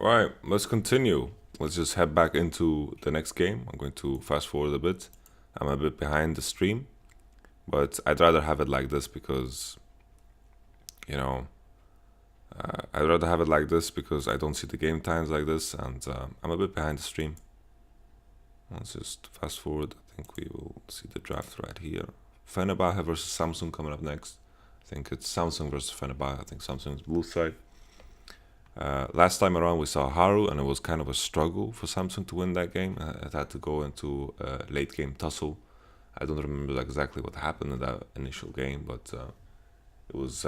Alright, let's continue. Let's just head back into the next game. I'm going to fast forward a bit. I'm a bit behind the stream, but I'd rather have it like this because, you know, I'd rather have it like this because I don't see the game times like this, and I'm a bit behind the stream. Let's just fast forward. I think we will see the draft right here. Fenerbahce versus Samsung coming up next. I think it's Samsung versus Fenerbahce. I think Samsung's blue side. Last time around we saw Haru, and it was kind of a struggle for Samsung to win that game. It had to go into a late game tussle. I don't remember exactly what happened in that initial game, but it was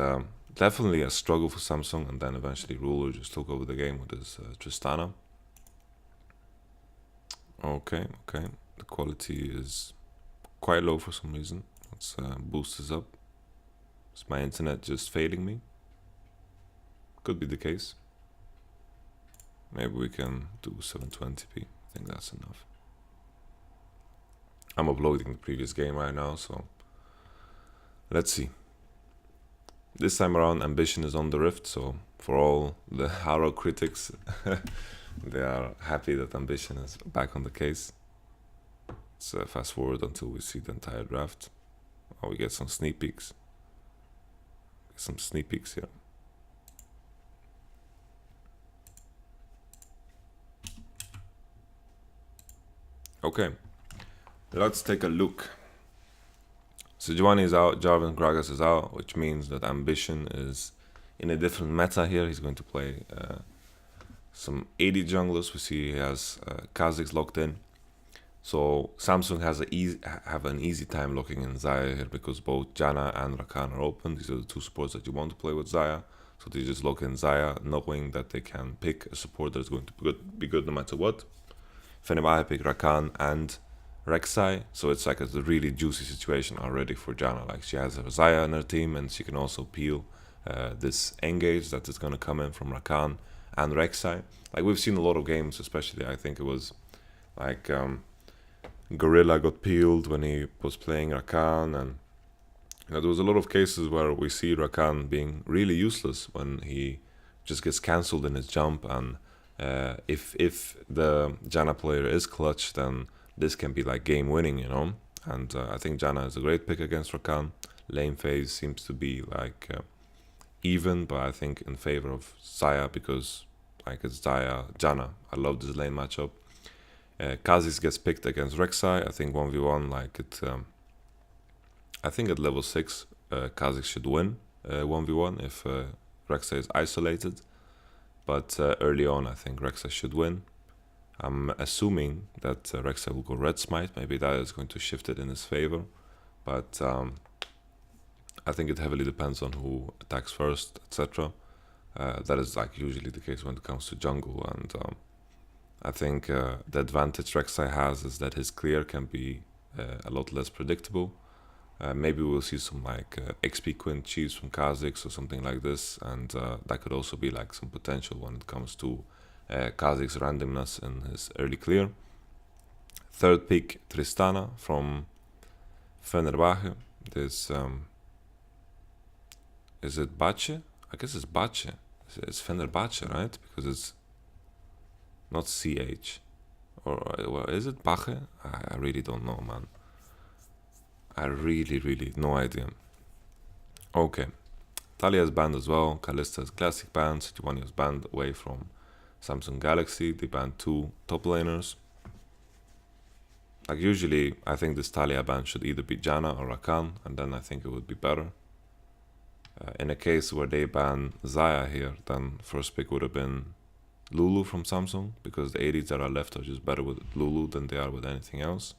definitely a struggle for Samsung, and then eventually Ruler just took over the game with his Tristana. Okay. The quality is quite low for some reason. Let's boost this up. Is my internet just failing me? Could be the case. Maybe we can do 720p. I think that's enough. I'm uploading the previous game right now, so let's see. This time around, Ambition is on the Rift, so for all the Haro critics, they are happy that Ambition is back on the case. Let's fast forward until we see the entire draft. Oh, we get some sneak peeks. Here. Okay, let's take a look. Sejuani is out, Jarvan Gragas is out, which means that Ambition is in a different meta here. He's going to play some AD junglers. We see he has Kha'Zix locked in. So Samsung has an easy time locking in Xayah here because both Janna and Rakan are open. These are the two supports that you want to play with Xayah. So they just lock in Xayah, knowing that they can pick a support that's going to be good no matter what. Fenerbahce pick Rakan and Rek'Sai, so it's like a really juicy situation already for Janna. Like, she has a Xayah in her team, and she can also peel this engage that is going to come in from Rakan and Rek'Sai. Like, we've seen a lot of games, especially I think it was like Gorilla got peeled when he was playing Rakan, and there was a lot of cases where we see Rakan being really useless when he just gets cancelled in his jump, and if the Janna player is clutch, then this can be like game winning, you know. And I think Janna is a great pick against Rakan. Lane phase seems to be like even, but I think in favor of Xayah because like it's Xayah Janna. I love this lane matchup. Kha'Zix gets picked against Rek'Sai. I think 1v1 like it. I think at level 6 Kha'Zix should win 1v1 if Rek'Sai is isolated. But early on, I think Rek'Sai should win. I'm assuming that Rek'Sai will go Red Smite. Maybe that is going to shift it in his favor. But I think it heavily depends on who attacks first, etc. That is like usually the case when it comes to jungle. And I think the advantage Rek'Sai has is that his clear can be a lot less predictable. Maybe we'll see some like XP Quint Chiefs from Kha'Zix or something like this, and that could also be like some potential when it comes to Kha'Zix randomness in his early clear. Third pick, Tristana from Fenerbahce. This is it Bache? I guess it's Bache. It's Fenerbahce, right? Because it's not CH. Or well, is it Bache? I really don't know, man. I really no idea. Okay. Talia is banned as well. Kalista is classic banned. Sejuani is banned away from Samsung Galaxy. They banned 2 top laners. Like usually, I think this Talia ban should either be Janna or Rakan, and then I think it would be better. In a case where they ban Xayah here, then first pick would have been Lulu from Samsung, because the ADs that are left are just better with Lulu than they are with anything else.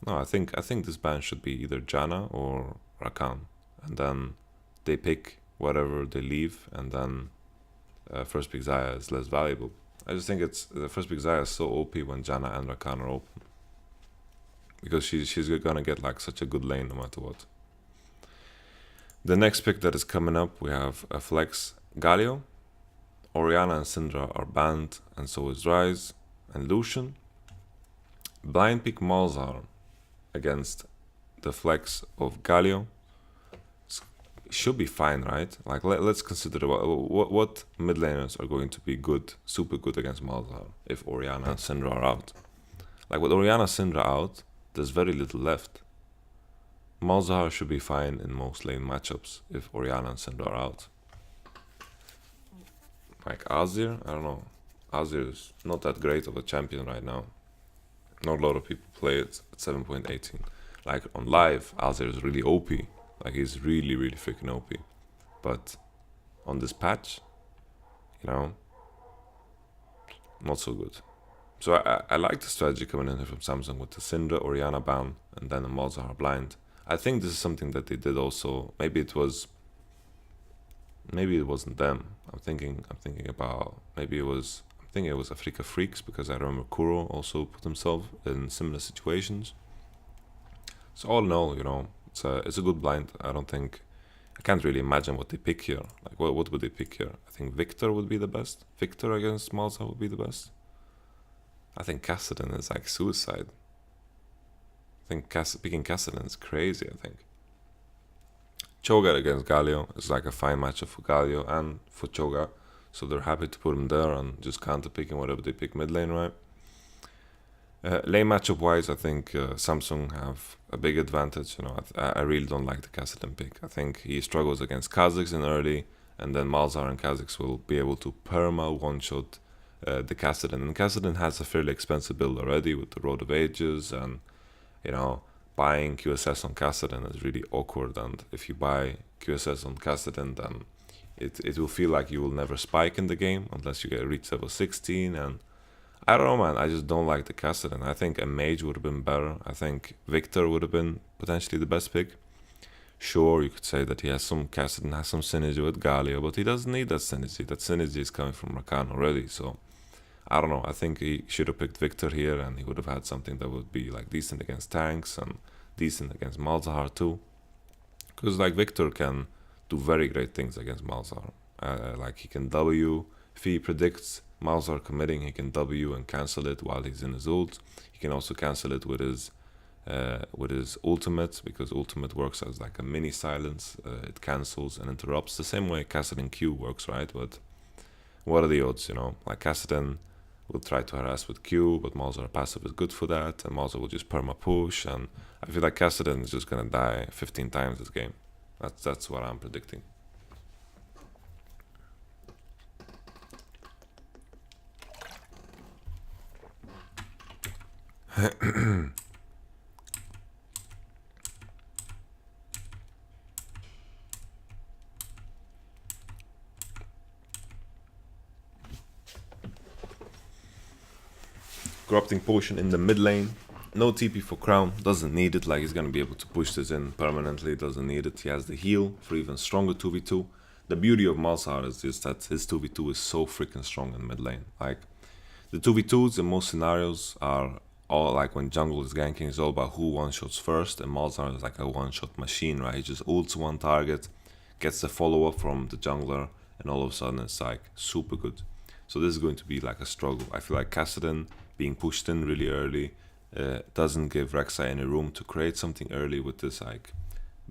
No, I think this ban should be either Janna or Rakan, and then they pick whatever they leave, and then first pick Xayah is less valuable. I just think it's the first pick Xayah is so OP when Janna and Rakan are open, because she's gonna get like such a good lane no matter what. The next pick that is coming up, we have a flex Galio. Orianna and Syndra are banned, and so is Ryze and Lucian. Blind pick Malzahar against the flex of Galio. should be fine, right? Like let's consider what mid laners are going to be good, super good against Malzahar if Orianna and Syndra are out. Like with Orianna Syndra out, there's very little left. Malzahar should be fine in most lane matchups if Orianna and Syndra are out. Like Azir, I don't know. Azir is not that great of a champion right now. Not a lot of people play it at 7.18. Like on live, Azir is really OP. Like he's really, really freaking OP. But on this patch, you know, not so good. So I like the strategy coming in here from Samsung with the Syndra, Orianna ban, and then the Malzahar blind. I think this is something that they did also. Maybe it wasn't them. I'm thinking about maybe it was. I'm thinking it was Afrika Freaks because I remember Kuro also put himself in similar situations. So all in all, you know, it's a good blind. I can't really imagine what they pick here. Like what would they pick here? I think Victor would be the best. Victor against Malzahar would be the best. I think Kassadin is like suicide. I think picking Kassadin is crazy, I think. Cho'Gath against Galio is like a fine matchup for Galio and for Cho'Gath. So they're happy to put him there and just counter picking whatever they pick mid lane, right? Lane matchup wise, I think Samsung have a big advantage. You know, I really don't like the Kassadin pick. I think he struggles against Kha'Zix in early, and then Malzahar and Kha'Zix will be able to perma one-shot the Kassadin. And Kassadin has a fairly expensive build already with the Road of Ages, and you know, buying QSS on Kassadin is really awkward. And if you buy QSS on Kassadin, then it will feel like you will never spike in the game unless you get reach level 16. And I don't know, man. I just don't like the Kassadin. I think a mage would have been better. I think Victor would have been potentially the best pick. Sure, you could say that Kassadin has some synergy with Galio, but he doesn't need that synergy. That synergy is coming from Rakan already. So I don't know. I think he should have picked Victor here, and he would have had something that would be like decent against tanks and decent against Malzahar too. Because like Victor can do very great things against Malzahar. Like he can W if he predicts Malzahar committing, he can W and cancel it while he's in his ult. He can also cancel it with his ultimate, because ultimate works as like a mini silence. It cancels and interrupts the same way Kassadin Q works, right? But what are the odds, you know? Like Kassadin will try to harass with Q, but Malzahar passive is good for that, and Malzahar will just perma push, and I feel like Kassadin is just gonna die 15 times this game. That's what I'm predicting. Corrupting Potion in the mid lane. No TP for Crown, doesn't need it. Like he's gonna be able to push this in permanently, doesn't need it. He has the heal for even stronger 2v2. The beauty of Malzahar is just that his 2v2 is so freaking strong in mid lane. Like the 2v2s in most scenarios are all like when jungle is ganking, it's all about who one-shots first, and Malzahar is like a one-shot machine, right? He just ults one target, gets the follow-up from the jungler, and all of a sudden it's like super good. So this is going to be like a struggle. I feel like Kassadin being pushed in really early doesn't give Rek'Sai any room to create something early with this like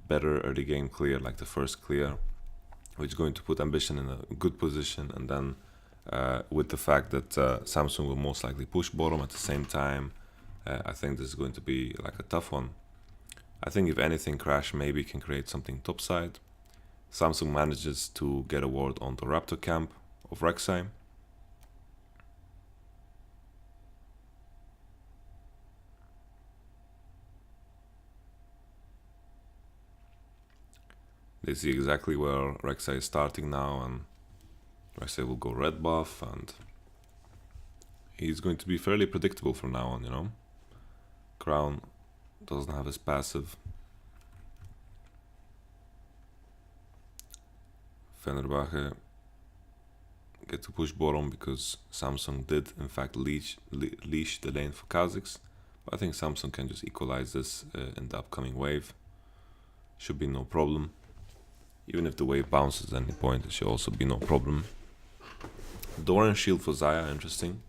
better early game clear, like the first clear, which is going to put Ambition in a good position. And then with the fact that Samsung will most likely push bottom at the same time, I think this is going to be like a tough one. I think if anything, Crash maybe can create something topside. Samsung manages to get a ward on the Raptor camp of Rek'Sai. They see exactly where Rek'Sai is starting now, and Rek'Sai will go red buff, and he's going to be fairly predictable from now on, you know. Crown doesn't have his passive. Fenerbahce get to push bottom because Samsung did in fact leash the lane for Kha'Zix. But I think Samsung can just equalize this in the upcoming wave. Should be no problem. Even if the wave bounces at any point, it should also be no problem. Doran shield for Xayah, interesting.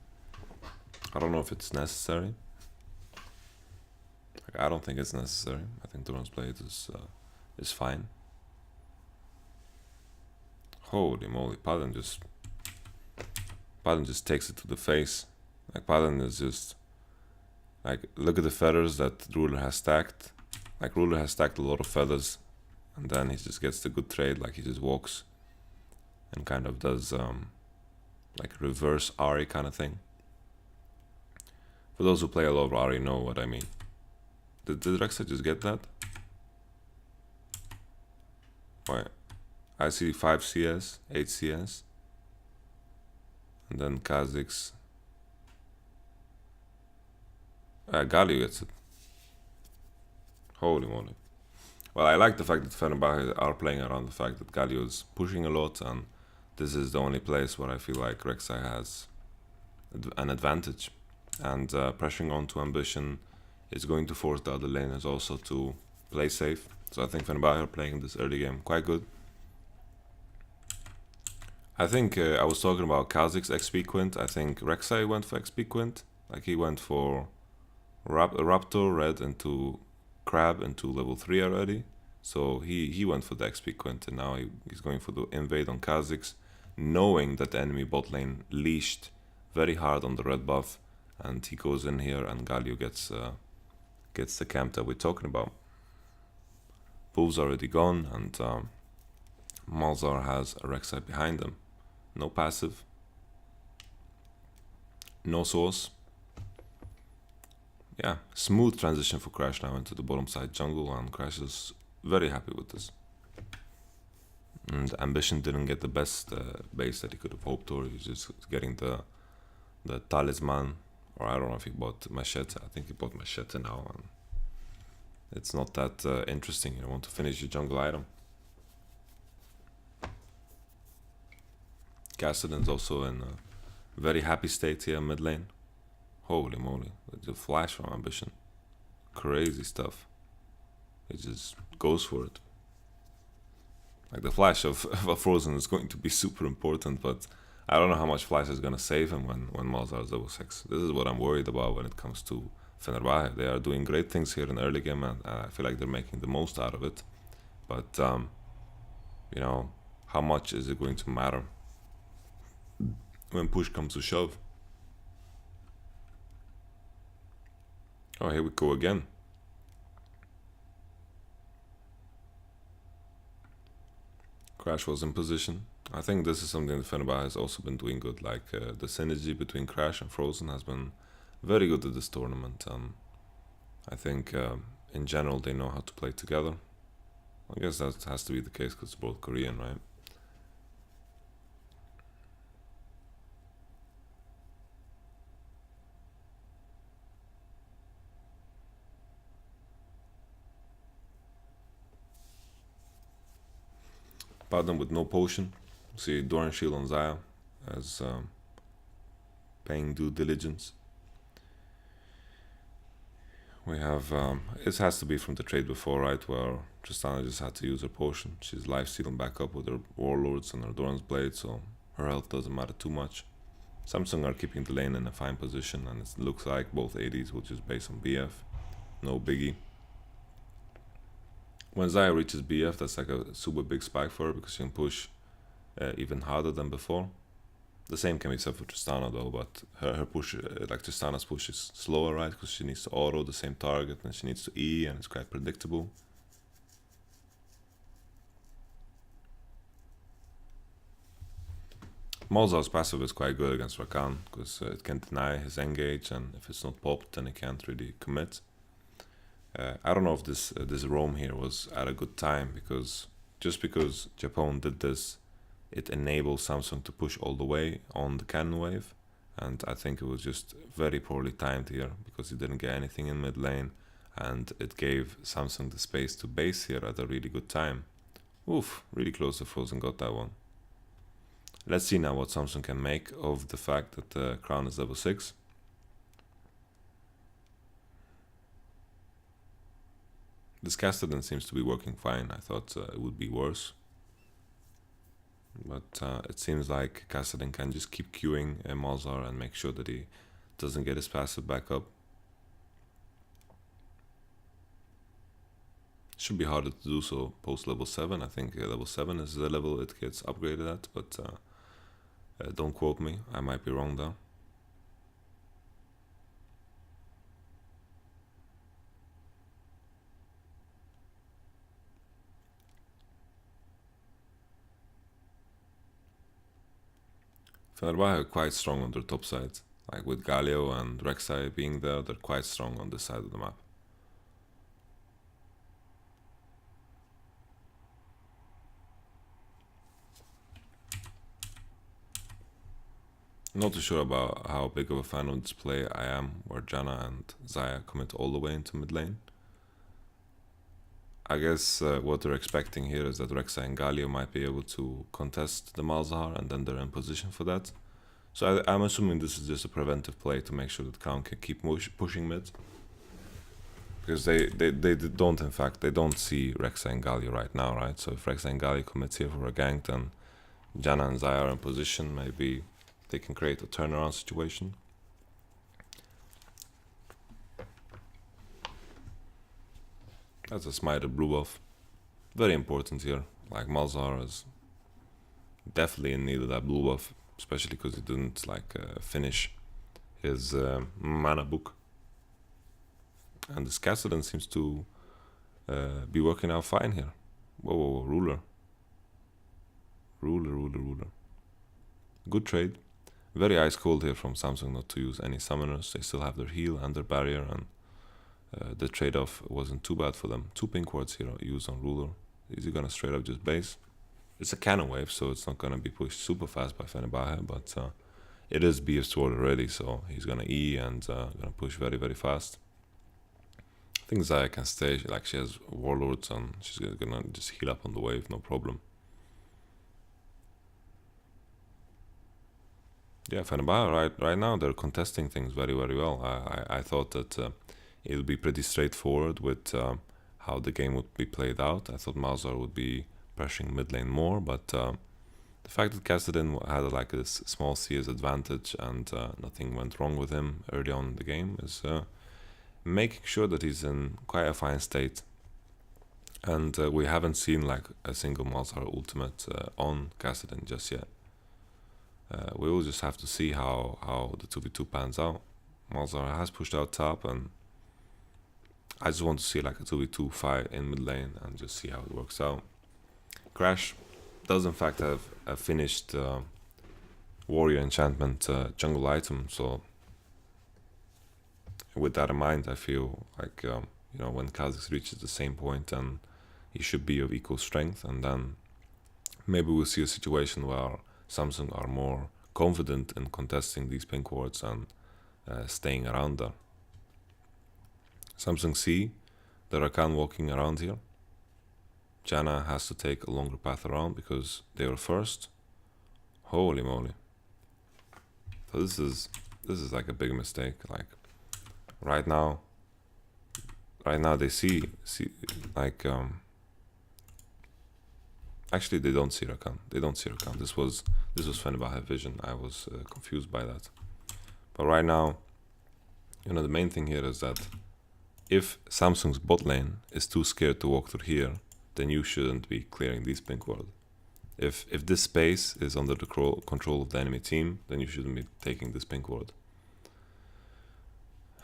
I don't know if it's necessary. I don't think it's necessary. I think Doran's blade is fine. Holy moly, Paladin just takes it to the face. Like, Paladin is just, like, look at the feathers that Ruler has stacked. Like, Ruler has stacked a lot of feathers, and then he just gets the good trade. Like, he just walks and kind of does like reverse Ari kind of thing. For those who play a lot of Ari know what I mean. Did Rek'Sai just get that? Why? I see 5 CS, 8 CS, and then Kha'Zix. Galio gets it. Holy moly. Well, I like the fact that Fenerbahce are playing around the fact that Galio is pushing a lot, and this is the only place where I feel like Rek'Sai has an advantage. And pressuring on to Ambition is going to force the other laners also to play safe. So I think Fenerbahce are playing this early game quite good. I think I was talking about Kha'Zix XP Quint. I think Rek'Sai went for XP Quint. Like, he went for Raptor, Red into Crab into level 3 already. So he went for the XP Quint, and now he's going for the invade on Kha'Zix, knowing that the enemy bot lane leashed very hard on the red buff, and he goes in here and Galio gets the camp that we're talking about. Wolves already gone, and Malzahar has a Rek'Sai behind him. No passive, no source. Yeah, smooth transition for Crash now into the bottom side jungle, and Crash is very happy with this. And Ambition didn't get the best base that he could have hoped, or he's just getting the talisman, or I don't know if he bought Machete. I think he bought Machete now, and it's not that interesting. You want to finish your jungle item. Kassadin's also in a very happy state here mid lane. Holy moly, the flash from Ambition. Crazy stuff. He just goes for it. Like, the flash of Frozen is going to be super important, but I don't know how much flash is going to save him when Malzahar is level 6. This is what I'm worried about when it comes to Fenerbahce. They are doing great things here in the early game, and I feel like they're making the most out of it. But, you know, how much is it going to matter when push comes to shove? Oh, here we go again. Crash was in position. I think this is something that Fenerbahce has also been doing good. Like, the synergy between Crash and Frozen has been very good at this tournament. I think in general they know how to play together. I guess that has to be the case because it's both Korean, right? Paladin with no potion. See Doran Shield on Xayah as paying due diligence. We have, it has to be from the trade before, right, where Tristana just had to use her potion. She's life stealing back up with her Warlords and her Doran's Blade, so her health doesn't matter too much. Samsung are keeping the lane in a fine position, and it looks like both ADs will just base on BF. No biggie. When Xayah reaches BF, that's like a super big spike for her because she can push even harder than before. The same can be said for Tristana though, but her push, like Tristana's push is slower, right? Because she needs to auto the same target and she needs to E, and it's quite predictable. Malzahar's passive is quite good against Rakan because it can deny his engage, and if it's not popped then he can't really commit. I don't know if this roam here was at a good time, because just because Japan did this, it enabled Samsung to push all the way on the cannon wave, and I think it was just very poorly timed here because he didn't get anything in mid lane, and it gave Samsung the space to base here at a really good time. Oof, really close to Frozen got that one. Let's see now what Samsung can make of the fact that the crown is level 6. This Kassadin seems to be working fine. I thought it would be worse. But it seems like Kassadin can just keep queuing Malzahar and make sure that he doesn't get his passive back up. Should be harder to do so post level 7. I think level 7 is the level it gets upgraded at, but don't quote me, I might be wrong there. Fenerbahce are quite strong on their top side. Like with Galio and Rek'Sai being there, they're quite strong on this side of the map. Not too sure about how big of a fan of this play I am, where Janna and Xayah commit all the way into mid lane. I guess what they're expecting here is that Rek'Sai and Galio might be able to contest the Malzahar, and then they're in position for that. So I'm assuming this is just a preventive play to make sure that Crown can keep pushing mid. Because they don't, in fact, they don't see Rek'Sai and Galio right now, right? So if Rek'Sai and Galio commits here for a gank, then Janna and Xayah are in position. Maybe they can create a turnaround situation. That's a smite of blue buff. Very important here. Like Malzahar is definitely in need of that blue buff, especially because he didn't finish his mana book. And this Kassadin seems to be working out fine here. Whoa, ruler. Ruler. Good trade. Very ice cold here from Samsung not to use any summoners. They still have their heal and their barrier, and the trade-off wasn't too bad for them. 2 pink wards here used on ruler. Is he gonna straight up just base? It's a cannon wave, so it's not gonna be pushed super fast by Fenerbahce, but it is BF sword already, so he's gonna E and gonna push very, very fast. I think Xayah can stay, like she has warlords and she's gonna just heal up on the wave, no problem. Yeah, Fenerbahce right now they're contesting things very, very well. I thought that it would be pretty straightforward with how the game would be played out. I thought Malzahar would be pressuring mid lane more, but the fact that Kassadin had like this small CS advantage and nothing went wrong with him early on in the game is making sure that he's in quite a fine state. And we haven't seen like a single Malzahar ultimate on Kassadin just yet. We will just have to see how the 2v2 pans out. Malzahar has pushed out top, and I just want to see like a 2v2 fight in mid lane and just see how it works out. Crash does in fact have a finished warrior enchantment jungle item, so with that in mind, I feel like when Kha'Zix reaches the same point, then he should be of equal strength, and then maybe we'll see a situation where Samsung are more confident in contesting these pink wards and staying around there. Samsung see the Rakan walking around here. Janna has to take a longer path around because they were first. Holy moly. So this is like a big mistake. Like right now they see like actually they don't see Rakan. This was Fenerbahce vision. I was confused by that. But right now, the main thing here is that if Samsung's bot lane is too scared to walk through here, then you shouldn't be clearing these pink wards. If this space is under the control of the enemy team, then you shouldn't be taking this pink ward.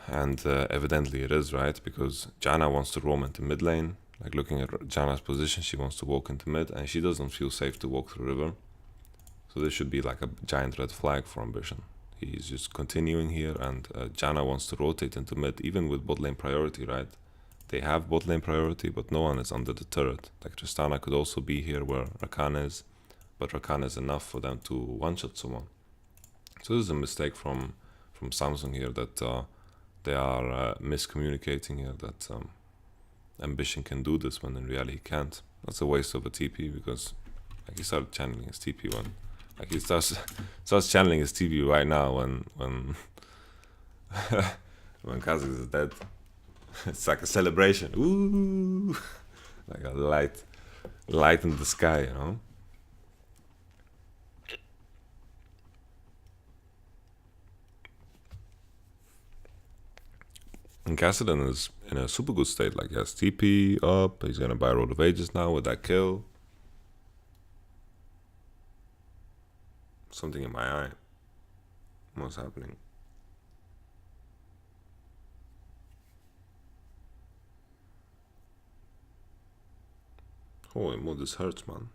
And evidently it is, right? Because Janna wants to roam into mid lane. Like looking at Janna's position, she wants to walk into mid, and she doesn't feel safe to walk through river. So this should be like a giant red flag for Ambition. He's just continuing here, and Janna wants to rotate into mid, even with bot lane priority, right? They have bot lane priority, but no one is under the turret. Like Tristana could also be here where Rakan is, but Rakan is enough for them to one-shot someone. So this is a mistake from Samsung here, that they are miscommunicating here, that Ambition can do this when in reality he can't. That's a waste of a TP, because like he started channeling his TP when like he starts channeling his TP right now when when Kha'Zix is dead. It's like a celebration. Ooh, like a light in the sky, you know. And Kassadin is in a super good state. Like he has TP up. He's gonna buy Road of Ages now with that kill. Something in my eye. What's happening? Holy moly, this hurts, man.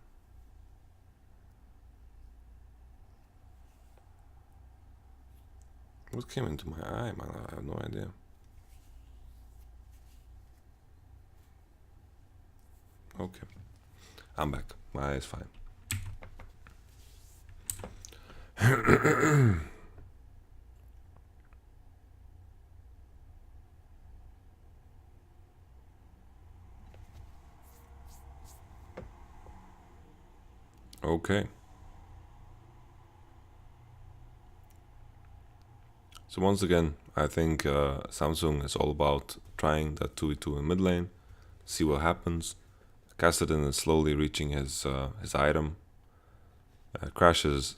What came into my eye, man? I have no idea. Okay. I'm back. My eye is fine. Okay. So once again, I think Samsung is all about trying that 2v2 in mid lane, see what happens. Kassadin is slowly reaching his item. Crash is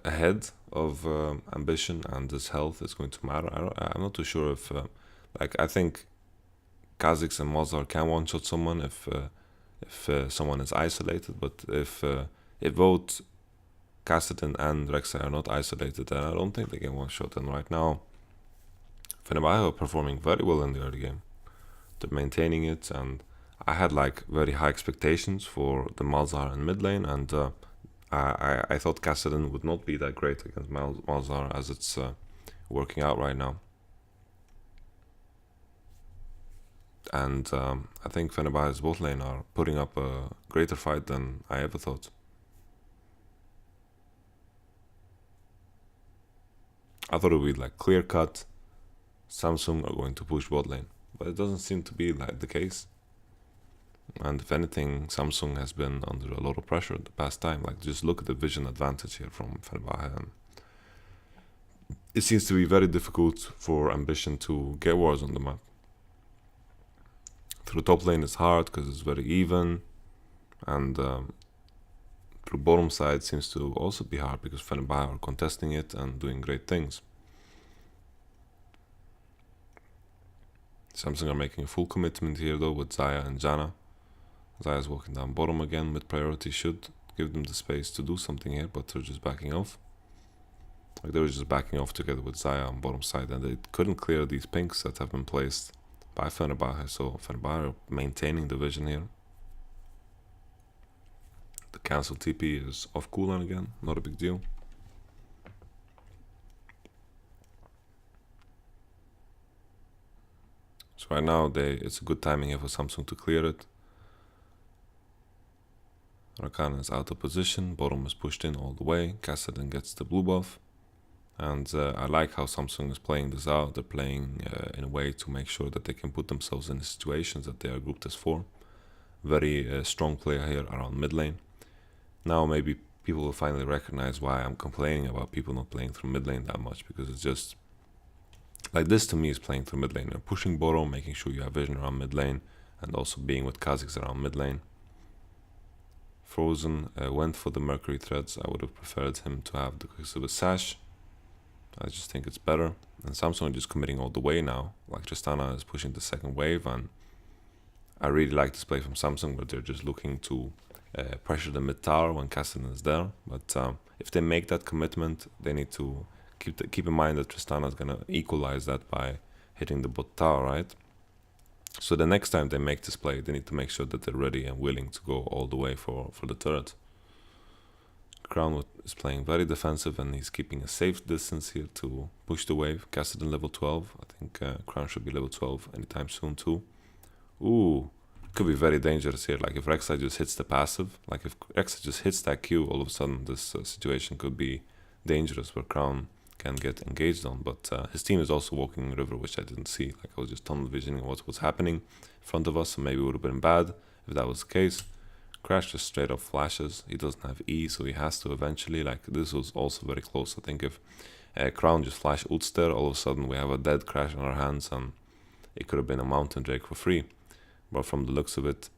ahead of Ambition, and his health is going to matter. I'm not too sure if, like, I think Kha'Zix and Mozart can one-shot someone if someone is isolated, but if both Kassadin and Rek'Sai are not isolated, then I don't think they can one-shot. And right now, Fenerbahce are performing very well in the early game. They're maintaining it, and I had like very high expectations for the Malzahar in mid lane, and I thought Kassadin would not be that great against Malzahar as it's working out right now. And I think Fenerbahce's bot lane are putting up a greater fight than I ever thought. I thought it would be like clear cut, Samsung are going to push bot lane, but it doesn't seem to be like the case. And if anything, Samsung has been under a lot of pressure the past time. Like, just look at the vision advantage here from Fenerbahce. And it seems to be very difficult for Ambition to get wars on the map. Through top lane it's hard because it's very even, and through bottom side seems to also be hard because Fenerbahce are contesting it and doing great things. Samsung are making a full commitment here though with Xayah and Janna. Xayah is walking down bottom again. Mid priority should give them the space to do something here, but they're just backing off. Like, they were just backing off together with Xayah on bottom side, and they couldn't clear these pinks that have been placed by Fenerbahce, so Fenerbahce are maintaining the vision here. The cancel TP is off cooldown again, not a big deal. So right now it's a good timing here for Samsung to clear it. Rakan is out of position, bottom is pushed in all the way, Kassadin gets the blue buff. And I like how Samsung is playing this out. They're playing in a way to make sure that they can put themselves in the situations that they are grouped as for. Very strong player here around mid lane. Now maybe people will finally recognize why I'm complaining about people not playing through mid lane that much, because it's just like this to me is playing through mid lane. You're pushing bottom, making sure you have vision around mid lane, and also being with Kha'Zix around mid lane. Frozen went for the Mercury threads. I would have preferred him to have the Quicksilver Sash. I just think it's better. And Samsung are just committing all the way now. Like, Tristana is pushing the second wave, and I really like this play from Samsung, but they're just looking to pressure the mid tower when Kassadin is there. But if they make that commitment, they need to keep in mind that Tristana is gonna equalize that by hitting the bot tower, right? So the next time they make this play, they need to make sure that they're ready and willing to go all the way for the turret. Crown is playing very defensive, and he's keeping a safe distance here to push the wave. Kassadin level 12. I think Crown should be level 12 anytime soon too. Ooh, could be very dangerous here. Like, if Rek'Sai just hits the passive, like if Rek'Sai just hits that Q, all of a sudden this situation could be dangerous where Crown can get engaged on. But his team is also walking river, which I didn't see. Like, I was just tunnel visioning what was happening in front of us, so maybe it would have been bad if that was the case. Crash just straight up flashes. He doesn't have E, so he has to eventually. Like, this was also very close. I think if Crown just flash ults there, all of a sudden we have a dead Crash on our hands, and it could have been a Mountain Drake for free. But from the looks of it,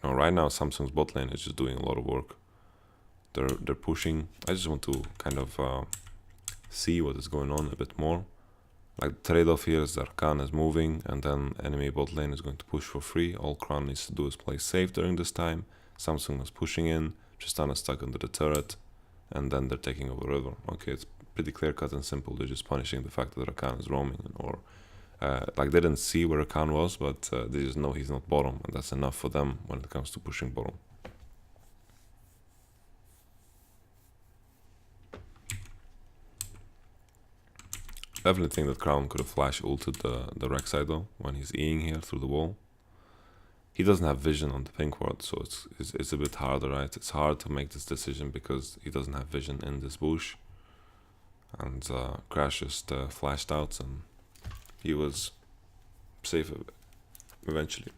you know, right now Samsung's bot lane is just doing a lot of work. They're pushing. I just want to kind of see what is going on a bit more. Like the trade-off here is that Rakan is moving, and then enemy bot lane is going to push for free. All Crown needs to do is play safe during this time. Samsung is pushing in, Tristana is stuck under the turret, and then they're taking over river. Okay, it's pretty clear cut and simple. They're just punishing the fact that Rakan is roaming, or like they didn't see where Rakan was, but they just know he's not bottom, and that's enough for them when it comes to pushing bottom. Definitely think that Crown could have flash ulted the Rek'Sai though when he's Eing here through the wall. He doesn't have vision on the pink ward, so it's a bit harder, right? It's hard to make this decision because he doesn't have vision in this bush. And Crash just flashed out, and he was safe eventually.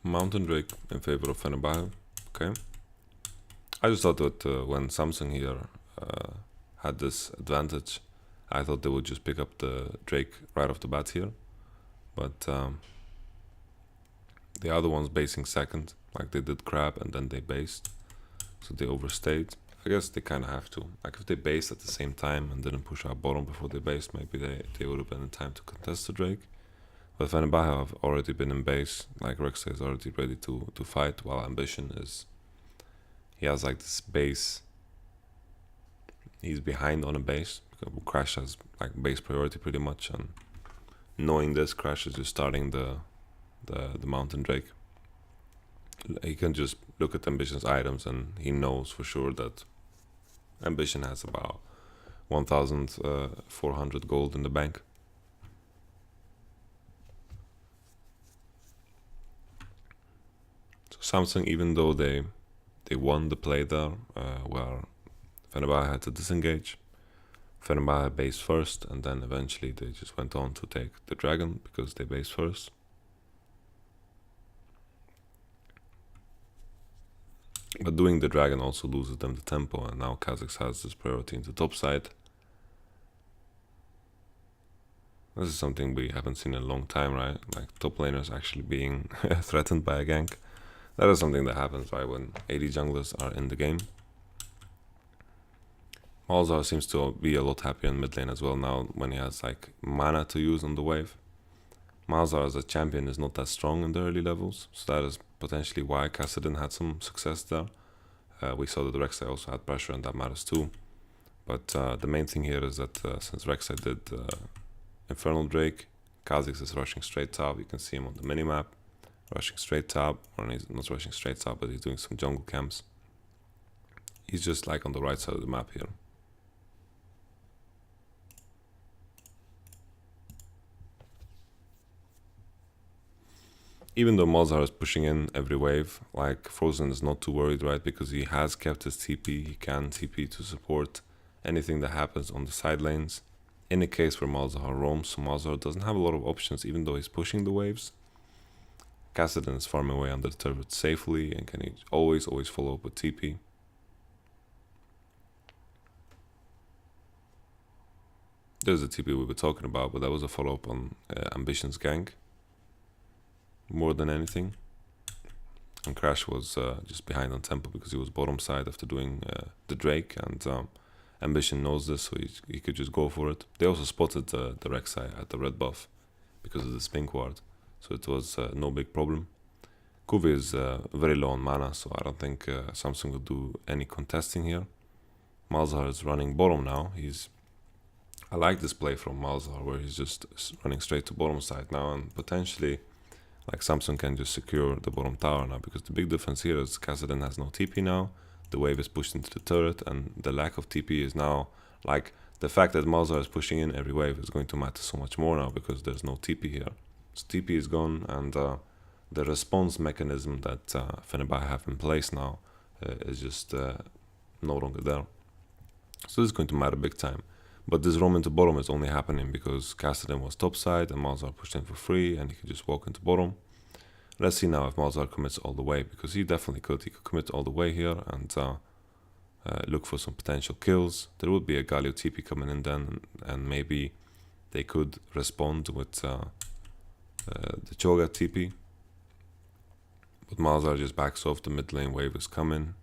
Mountain Drake in favor of Fenerbahce. Okay. I just thought that when Samsung here had this advantage, I thought they would just pick up the Drake right off the bat here. But the other one's basing second, like they did Crab and then they based. So they overstayed. I guess they kind of have to. Like if they based at the same time and didn't push out bottom before they based, maybe they would have been in time to contest the Drake. But Fenerbahce have already been in base, like Rek'Sai is already ready to fight, while Ambition is, he has like this base, he's behind on a base, because Crash has like base priority pretty much, and knowing this, Crash is just starting the Mountain Drake. He can just look at Ambition's items and he knows for sure that Ambition has about 1,400 gold in the bank. Samsung, even though they won the play there, where Fenerbahce had to disengage, Fenerbahce based first, and then eventually they just went on to take the dragon because they based first. But doing the dragon also loses them the tempo, and now Kazakhs has this priority in the top side. This is something we haven't seen in a long time, right? Like top laners actually being threatened by a gank. That is something that happens, right, when AD junglers are in the game. Malzahar seems to be a lot happier in mid lane as well now when he has like mana to use on the wave. Malzahar as a champion is not that strong in the early levels, so that is potentially why Kassadin had some success there. We saw that Rek'Sai also had pressure, and that matters too. But the main thing here is that since Rek'Sai did Infernal Drake, Kha'Zix is rushing straight top. You can see him on the minimap. Rushing straight top, or he's not rushing straight top, but he's doing some jungle camps. He's just like on the right side of the map here. Even though Malzahar is pushing in every wave, like Frozen is not too worried, right? Because he has kept his TP, he can TP to support anything that happens on the side lanes. In a case where Malzahar roams, so Malzahar doesn't have a lot of options even though he's pushing the waves. Kassadin is farming away under the turret safely and can always follow up with TP. There's the TP we were talking about, but that was a follow-up on Ambition's gank. More than anything. And Crash was just behind on tempo because he was bottom side after doing the Drake, and Ambition knows this, so he could just go for it. They also spotted the Rek'Sai at the red buff because of the pink ward. So it was no big problem. Kuvi is very low on mana, so I don't think Samsung will do any contesting here. Malzahar is running bottom now. I like this play from Malzahar where he's just running straight to bottom side now, and potentially like Samsung can just secure the bottom tower now, because the big difference here is Kassadin has no TP now. The wave is pushed into the turret, and the lack of TP is now like the fact that Malzahar is pushing in every wave is going to matter so much more now because there's no TP here. So TP is gone, and the response mechanism that Fenerbahce have in place now is just no longer there. So this is going to matter big time. But this roam into bottom is only happening because Kassadin was topside and Malzahar pushed in for free and he could just walk into bottom. Let's see now if Malzahar commits all the way, because he definitely could. He could commit all the way here and look for some potential kills. There would be a Galio TP coming in then, and maybe they could respond with the Cho'Gath TP. But Malzahar just backs off, the mid lane wave is coming.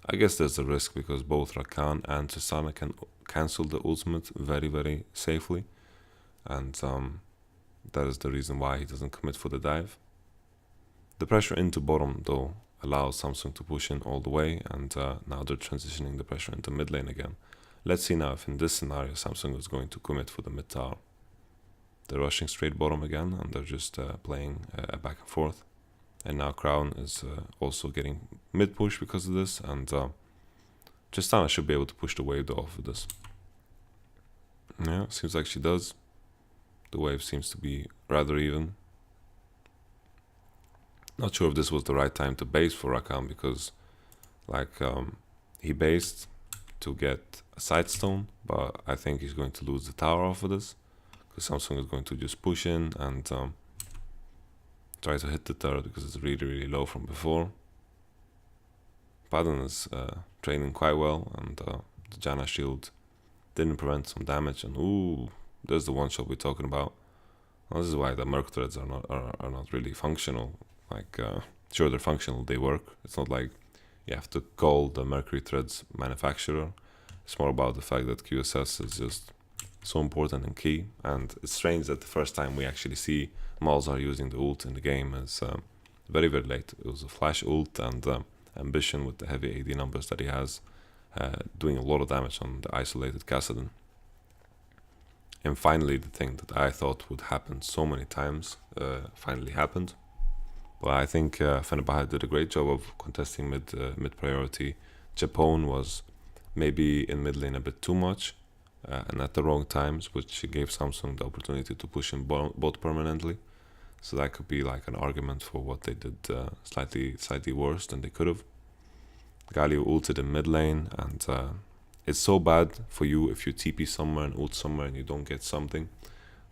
I guess there's a risk because both Rakan and Tristana can cancel the ultimate very, very safely. And that is the reason why he doesn't commit for the dive. The pressure into bottom, though, allows Samsung to push in all the way, and now they're transitioning the pressure into mid lane again. Let's see now if in this scenario Samsung is going to commit for the mid tower. They're rushing straight bottom again, and they're just playing back and forth. And now Crown is also getting mid push because of this, and Tristana should be able to push the wave though off of this. Yeah, seems like she does. The wave seems to be rather even. Not sure if this was the right time to base for Rakan, because like he based to get a side stone, but I think he's going to lose the tower off of this, because Samsung is going to just push in and try to hit the turret because it's really, really low from before. Padden is training quite well, and the Janna shield didn't prevent some damage, and ooh, there's the one shot we're talking about. Well, this is why the Merc threads are not really functional. Like, sure, they're functional, they work. It's not like you have to call the Mercury threads manufacturer. It's more about the fact that QSS is just so important and key. And it's strange that the first time we actually see Malzahar using the ult in the game is very, very late. It was a flash ult, and Ambition with the heavy AD numbers that he has, doing a lot of damage on the isolated Kassadin. And finally, the thing that I thought would happen so many times finally happened. But I think Fenerbahce did a great job of contesting mid priority. Japone was maybe in mid lane a bit too much and at the wrong times, which gave Samsung the opportunity to push in bot permanently. So that could be like an argument for what they did slightly worse than they could have. Galio ulted in mid lane, and it's so bad for you if you TP somewhere and ult somewhere and you don't get something.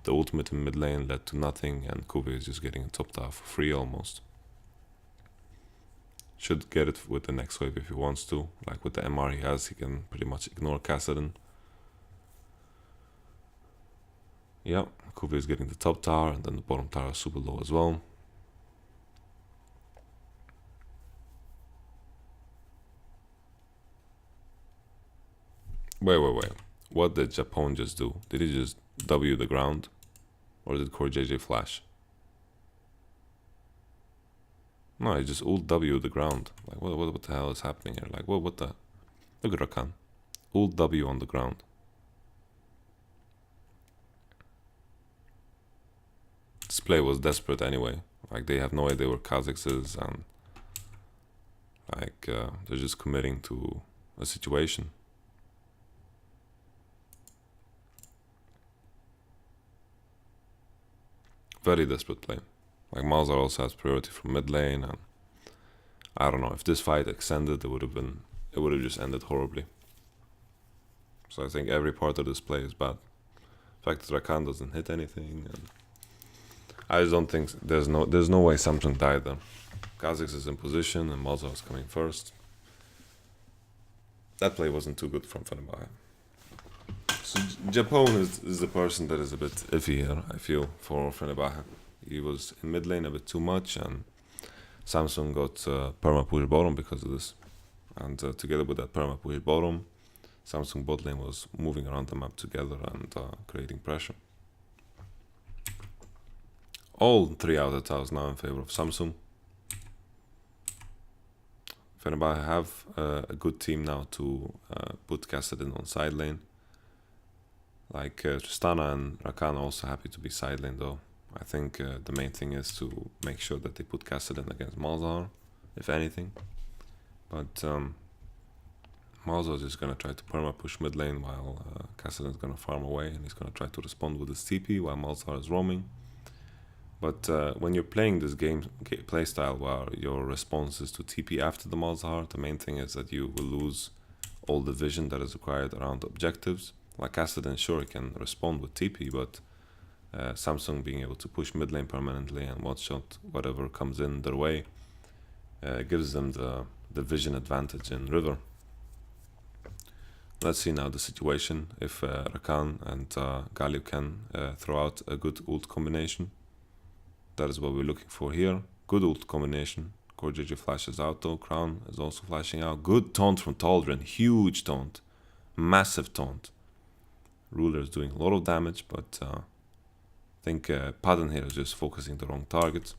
The ultimate in mid lane led to nothing, and Kuvi is just getting a top tower for free almost. Should get it with the next wave if he wants to. Like with the MR he has, he can pretty much ignore Kassadin. Yeah, Kuvi is getting the top tower, and then the bottom tower is super low as well. Wait. What did Japone just do? Did he just W the ground? Or did Core JJ flash? No, he just ult W the ground. Like, what the hell is happening here? Like, what the... Look at Rakan. Ult W on the ground. This play was desperate anyway. Like, they have no idea where Kha'Zix is, and... Like, they're just committing to a situation. Very desperate play. Like, Malzahar also has priority from mid lane, and I don't know, if this fight extended, it would have just ended horribly. So I think every part of this play is bad. The fact that Rakan doesn't hit anything, and I just don't think there's no way Samsung died there. Kha'Zix is in position and Malzahar is coming first. That play wasn't too good from Fenerbahce. So Japone is the person that is a bit iffy here, I feel, for Fenerbahce. He was in mid lane a bit too much, and Samsung got perma push bottom because of this. And together with that perma push bottom, Samsung bot lane was moving around the map together and creating pressure. All 3 out of the towers now in favor of Samsung. Fenerbahce have a good team now to put Kassadin on side lane. Like Tristana and Rakan are also happy to be side lane though. I think the main thing is to make sure that they put Kassadin against Malzahar, if anything. But Malzahar is just going to try to perma push mid lane while Kassadin is going to farm away, and he's going to try to respond with his TP while Malzahar is roaming. But when you're playing this playstyle where your response is to TP after the Malzahar, the main thing is that you will lose all the vision that is required around objectives. Like Cassidy, sure, he can respond with TP, but Samsung being able to push mid lane permanently and one shot whatever comes in their way gives them the vision advantage in river. Let's see now the situation if Rakan and Galio can throw out a good ult combination. That is what we're looking for here. Good ult combination. CoreJJ flashes out though. Crown is also flashing out. Good taunt from Taldrin. Huge taunt. Massive taunt. Ruler is doing a lot of damage, but I think Padden here is just focusing the wrong target.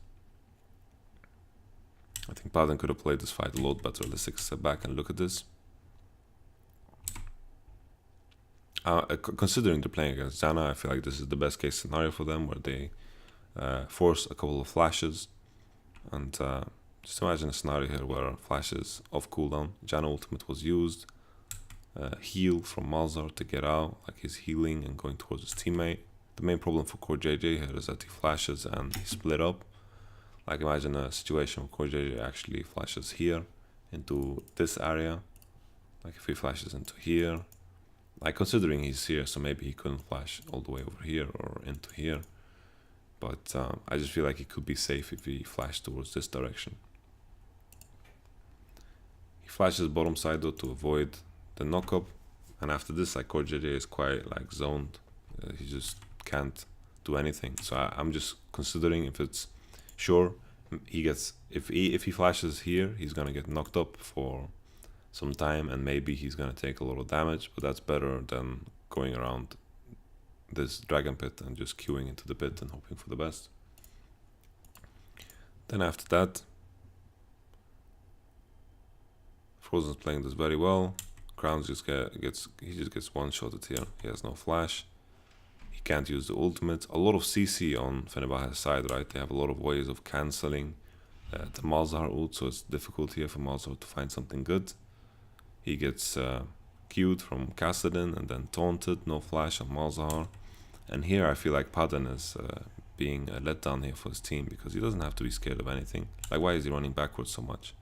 I think Padden could have played this fight a lot better. Let's take a step back and look at this. Considering they're playing against Janna, I feel like this is the best case scenario for them, where they force a couple of flashes. And just imagine a scenario here where flashes off cooldown. Janna ultimate was used. Heal from Malzahar to get out, like he's healing and going towards his teammate. The main problem for CoreJJ here is that he flashes and he split up. Like imagine a situation where CoreJJ actually flashes here into this area. Like if he flashes into here, like considering he's here, so maybe he couldn't flash all the way over here or into here. But I just feel like he could be safe if he flashed towards this direction. He flashes bottom side though to avoid the knock-up, and after this, like CoreJJ is quite like zoned. He just can't do anything. So I'm just considering if it's sure he gets if he flashes here, he's gonna get knocked up for some time, and maybe he's gonna take a lot of damage. But that's better than going around this dragon pit and just queuing into the pit and hoping for the best. Then after that, Frozen's playing this very well. Crowns just gets one-shotted here. He has no flash. He can't use the ultimate. A lot of CC on Fenerbahce's side, right? They have a lot of ways of cancelling the Malzahar ult, so it's difficult here for Malzahar to find something good. He gets queued from Kassadin and then taunted. No flash on Malzahar. And here I feel like Padden is being let down here for his team, because he doesn't have to be scared of anything. Like, why is he running backwards so much?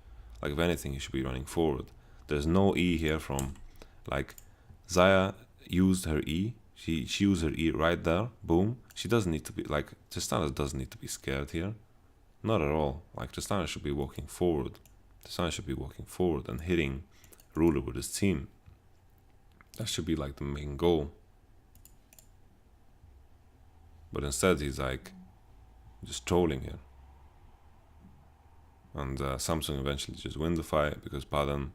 Like, if anything, he should be running forward. There's no E here from, like, Xayah used her E. She used her E right there. Boom. She doesn't need to be, like, Tristana doesn't need to be scared here. Not at all. Like, Tristana should be walking forward. Tristana should be walking forward and hitting Ruler with his team. That should be, like, the main goal. But instead, he's, like, just trolling here. And Samsung eventually just win the fight because Padden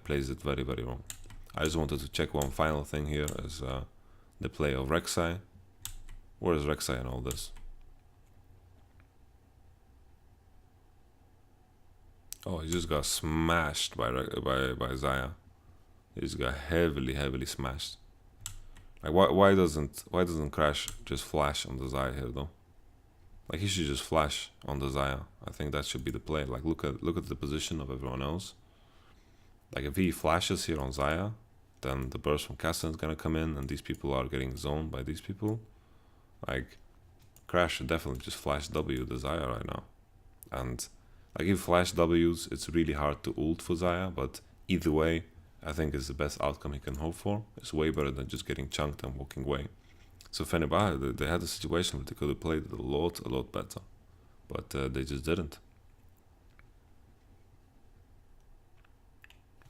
plays it very, very wrong. I just wanted to check one final thing here, is the play of Rek'Sai. Where is Rek'Sai in all this? Oh, he just got smashed by Xayah. He just got heavily smashed. Like, why doesn't Crash just flash on the Xayah here though? Like, he should just flash on the Xayah. I think that should be the play. Like, look at the position of everyone else. Like, if he flashes here on Xayah, then the burst from Kassadin is gonna come in, and these people are getting zoned by these people. Like, Crash should definitely just flash W the Xayah right now. And like, if flash W's, it's really hard to ult for Xayah, but either way, I think it's the best outcome he can hope for. It's way better than just getting chunked and walking away. So Fenerbahce, they had a situation where they could have played it a lot better, but they just didn't.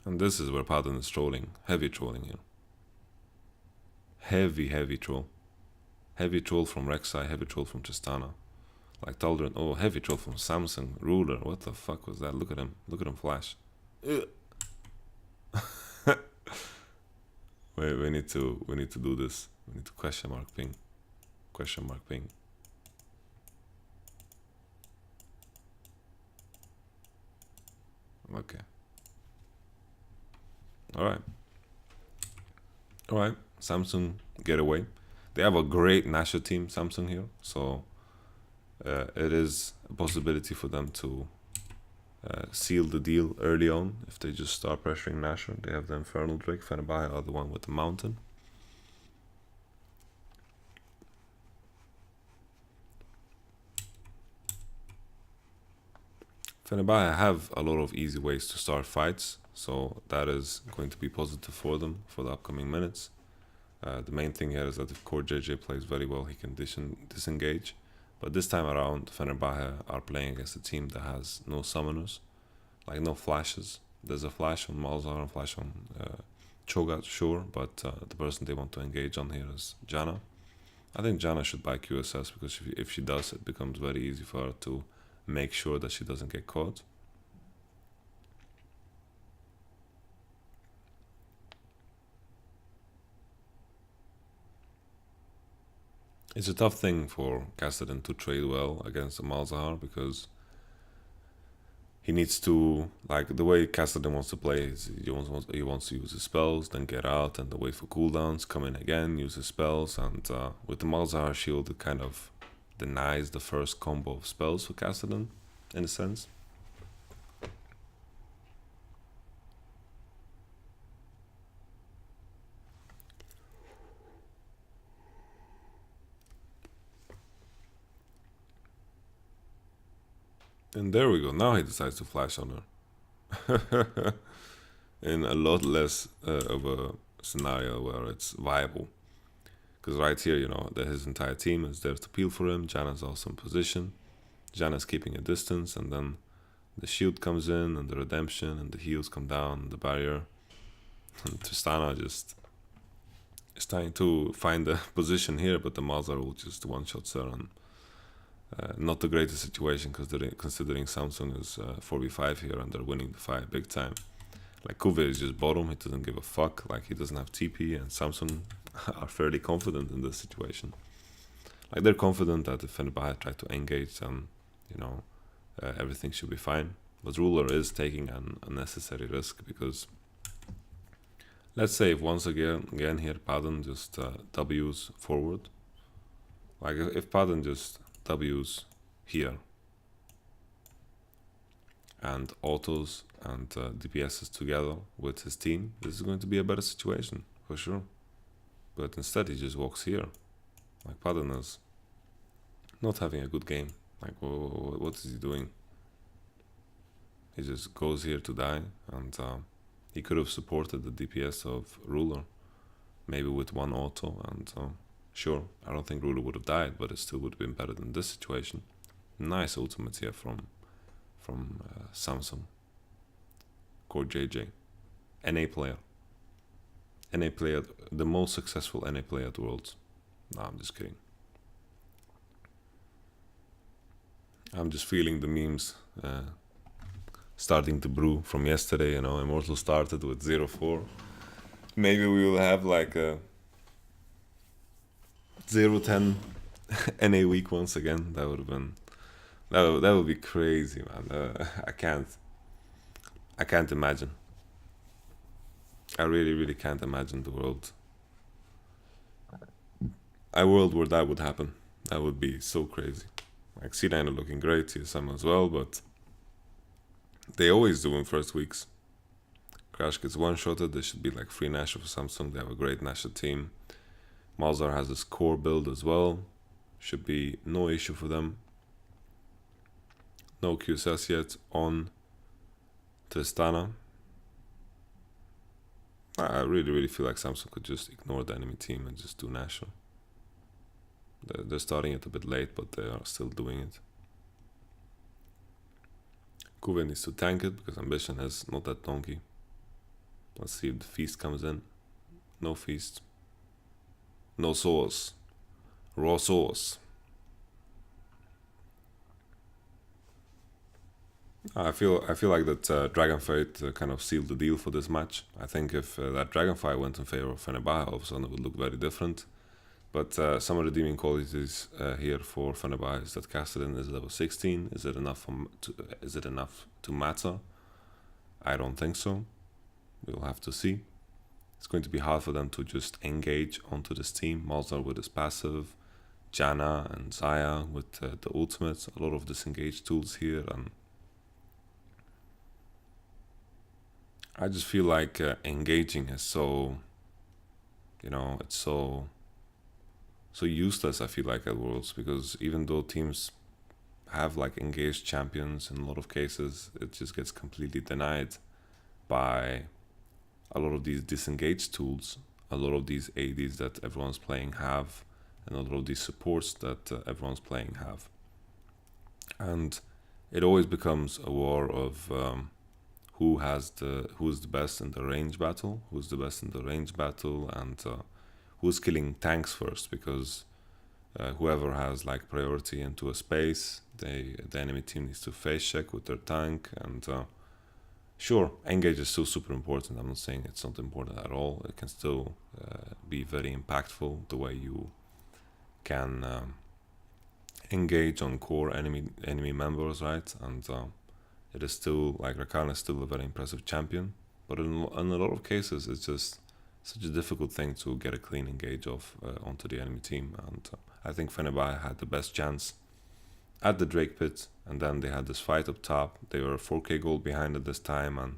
And this is where Padden is trolling, heavy trolling here. Heavy troll. Heavy troll from Rek'Sai, heavy troll from Tristana. Like Taldrin, oh, heavy troll from Samsung, Ruler, what the fuck was that? Look at him flash. Wait, we need to do this. We need to question mark ping. Okay. Alright. Samsung get away. They have a great Nashor team, Samsung here, so it is a possibility for them to seal the deal early on if they just start pressuring Nashor. They have the Infernal Drake. Fenerbahce are the one with the mountain. Fenerbahce have a lot of easy ways to start fights, so that is going to be positive for them for the upcoming minutes. The main thing here is that if Core JJ plays very well, he can disengage. But this time around, Fenerbahce are playing against a team that has no summoners, like no flashes. There's a flash on Malzahar and flash on Cho'Gath, sure, but the person they want to engage on here is Janna. I think Janna should buy QSS because if she does, it becomes very easy for her to make sure that she doesn't get caught. It's a tough thing for Castellan to trade well against the Malzahar because he needs to, like, the way Castellan wants to play is he wants to use his spells, then get out and then wait for cooldowns, come in again, use his spells, and with the Malzahar shield it kind of denies the first combo of spells for Castellan, in a sense. And there we go. Now he decides to flash on her. In a lot less of a scenario where it's viable. Because right here, his entire team is there to peel for him. Janna's also in position. Janna's keeping a distance, and then the shield comes in, and the redemption, and the heals come down, the barrier. And Tristana just is trying to find a position here, but the Malzahar will just one-shots her, and not the greatest situation considering Samsung is 4v5 here and they're winning the fight big time. Like Kuve is just bottom, he doesn't give a fuck, like he doesn't have TP, and Samsung are fairly confident in this situation. Like they're confident that if Fenerbahce try to engage, then everything should be fine. But Ruler is taking an unnecessary risk because let's say if once again here Padden just W's forward. Like if Padden just W's here and autos and DPSs together with his team, this is going to be a better situation for sure. But instead he just walks here. Like Padden is not having a good game. Like what is he doing? He just goes here to die, and he could have supported the DPS of Ruler, maybe with one auto, and sure, I don't think Ruler would have died, but it still would have been better than this situation. Nice ultimates here from Samsung. Core JJ. NA player. NA player, the most successful NA player at Worlds. No, I'm just kidding. I'm just feeling the memes starting to brew from yesterday. Immortal started with 0-4. Maybe we will have like a 0-10 NA week once again. That would have been that would be crazy, man. I can't imagine. I really can't imagine the world. A world where that would happen. That would be so crazy. Like C9 are looking great, CSM as well, but they always do in first weeks. Crash gets one-shotted. There should be like free Nasher for Samsung. They have a great Nasher team. Malzahar has this core build as well. Should be no issue for them. No QSS yet on Tristana. I really feel like Samsung could just ignore the enemy team and just do Nasher. They're starting it a bit late, but they are still doing it. Kuve needs to tank it because Ambition has not that donkey. Let's see if the feast comes in. No feast. No sauce. Raw sauce. I feel like that Dragon Fate kind of sealed the deal for this match. I think if that Dragon Fire went in favor of Fenerbahce, all of a sudden it would look very different. But some redeeming qualities here for Fenerbahce is that Castellan is level 16. Is it enough to matter? I don't think so. We'll have to see. It's going to be hard for them to just engage onto this team. Malzahar with his passive, Janna and Xayah with the ultimates. A lot of disengage tools here, and I just feel like engaging is so, it's so useless. I feel like at Worlds, because even though teams have like engaged champions, in a lot of cases it just gets completely denied by a lot of these disengaged tools. a lot of these ADs that everyone's playing have, and a lot of these supports that everyone's playing have. And it always becomes a war of who's the best in the range battle, and who's killing tanks first, because whoever has like priority into a space, the enemy team needs to face check with their tank. And sure, engage is still super important. I'm not saying it's not important at all. It can still be very impactful, the way you can engage on core enemy members, right? And it is still, like, Rakan is still a very impressive champion, but in a lot of cases it's just such a difficult thing to get a clean engage off onto the enemy team. And I think Fenerbahce had the best chance at the Drake pit, and then they had this fight up top. They were 4k gold behind at this time, and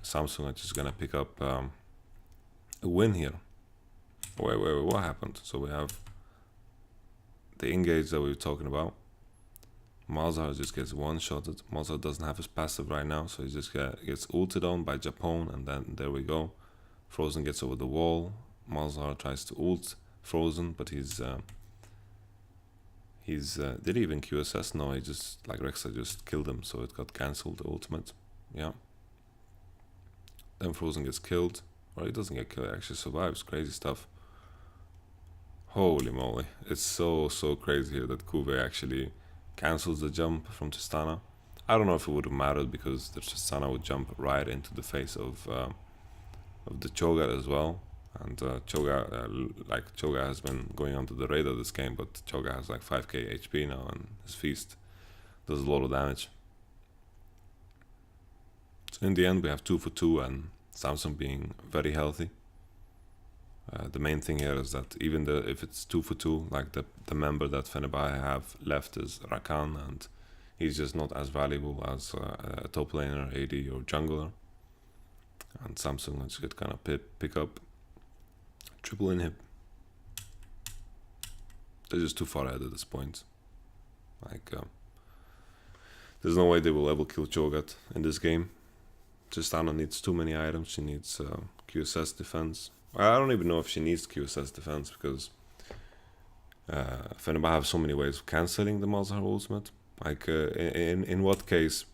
Samsung are just gonna pick up a win here. Wait, what happened? So we have the engage that we were talking about. Malzahar just gets one-shotted. Malzahar doesn't have his passive right now, so he just gets ulted on by Japon, and then there we go. Frozen gets over the wall. Malzahar tries to ult Frozen, but he's did he even QSS? No, he just, like, Rexa just killed him, so it got cancelled, the ultimate. Yeah. Then Frozen gets killed. Or he doesn't get killed, he actually survives. Crazy stuff. Holy moly. It's so crazy here that Kuve actually cancels the jump from Tristana. I don't know if it would have mattered, because the Tristana would jump right into the face of the Cho'Gath as well. And Cho'Gath has been going onto the radar this game, but Cho'Gath has like 5k HP now, and his feast does a lot of damage. So in the end, we have 2 for 2, and Samsung being very healthy. The main thing here is that even if it's 2 for 2, like the member that Fenerbahce have left is Rakan, and he's just not as valuable as a top laner, AD, or jungler. And Samsung is just gonna pick up triple inhib. They're just too far ahead at this point. Like, there's no way they will ever kill Cho'Gath in this game. Tristana needs too many items. She needs QSS defense. I don't even know if she needs QSS defense, because Fenerbahce have so many ways of cancelling the Malzahar ultimate. Like, in what case,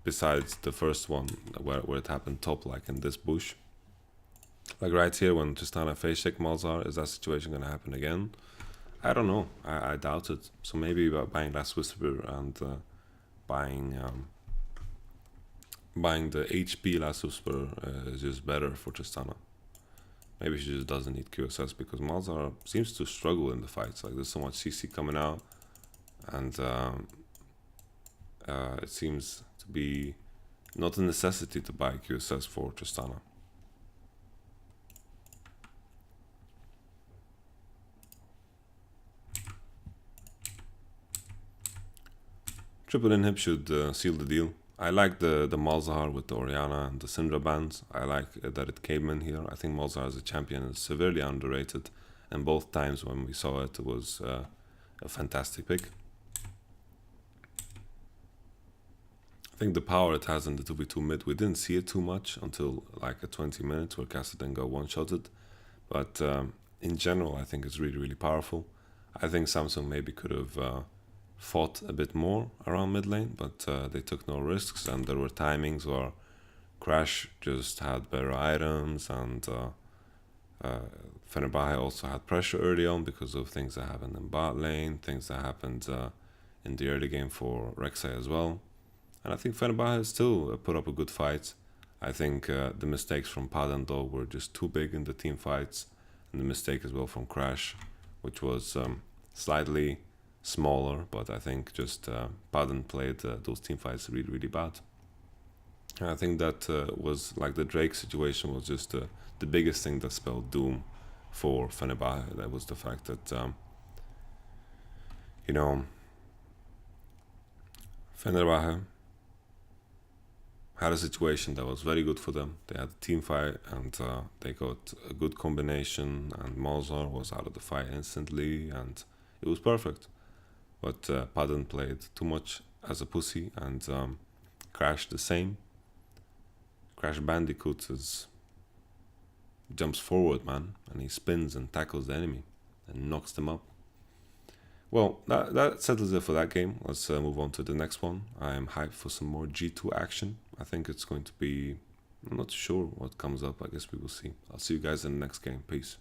besides the first one where it happened top, like in this bush, like right here when Tristana face check Malzahar, is that situation gonna happen again? I don't know. I doubt it. So maybe buying Last Whisper and buying the HP Last Whisper is just better for Tristana. Maybe she just doesn't need QSS, because Malzahar seems to struggle in the fights. Like, there's so much CC coming out, and it seems to be not a necessity to buy QSS for Tristana. Triple inhib should seal the deal. I like the Malzahar with the Orianna and the Syndra bands. I like that it came in here. I think Malzahar as a champion is severely underrated, and both times when we saw it, it was a fantastic pick. I think the power it has in the 2v2 mid, we didn't see it too much until like a 20 minutes where Kassadin got one-shotted. But in general, I think it's really powerful. I think Samsung maybe could have fought a bit more around mid lane, but they took no risks, and there were timings where Crash just had better items, and Fenerbahce also had pressure early on because of things that happened in bot lane, things that happened in the early game for Rek'Sai as well. And I think Fenerbahce still put up a good fight. I think the mistakes from Padan though were just too big in the team fights, and the mistake as well from Crash, which was slightly smaller, but I think just Padan played those team fights really bad. And I think that was like the Drake situation was just the biggest thing that spelled doom for Fenerbahce. That was the fact that Fenerbahce had a situation that was very good for them. They had a team fight, and they got a good combination, and Malzahar was out of the fight instantly, and it was perfect. But Padan played too much as a pussy, and Crash the same. Crash Bandicoot is jumps forward, man, and he spins and tackles the enemy and knocks them up. Well, that settles it for that game. Let's move on to the next one. I am hyped for some more G2 action. I think it's going to be... I'm not sure what comes up. I guess we will see. I'll see you guys in the next game. Peace.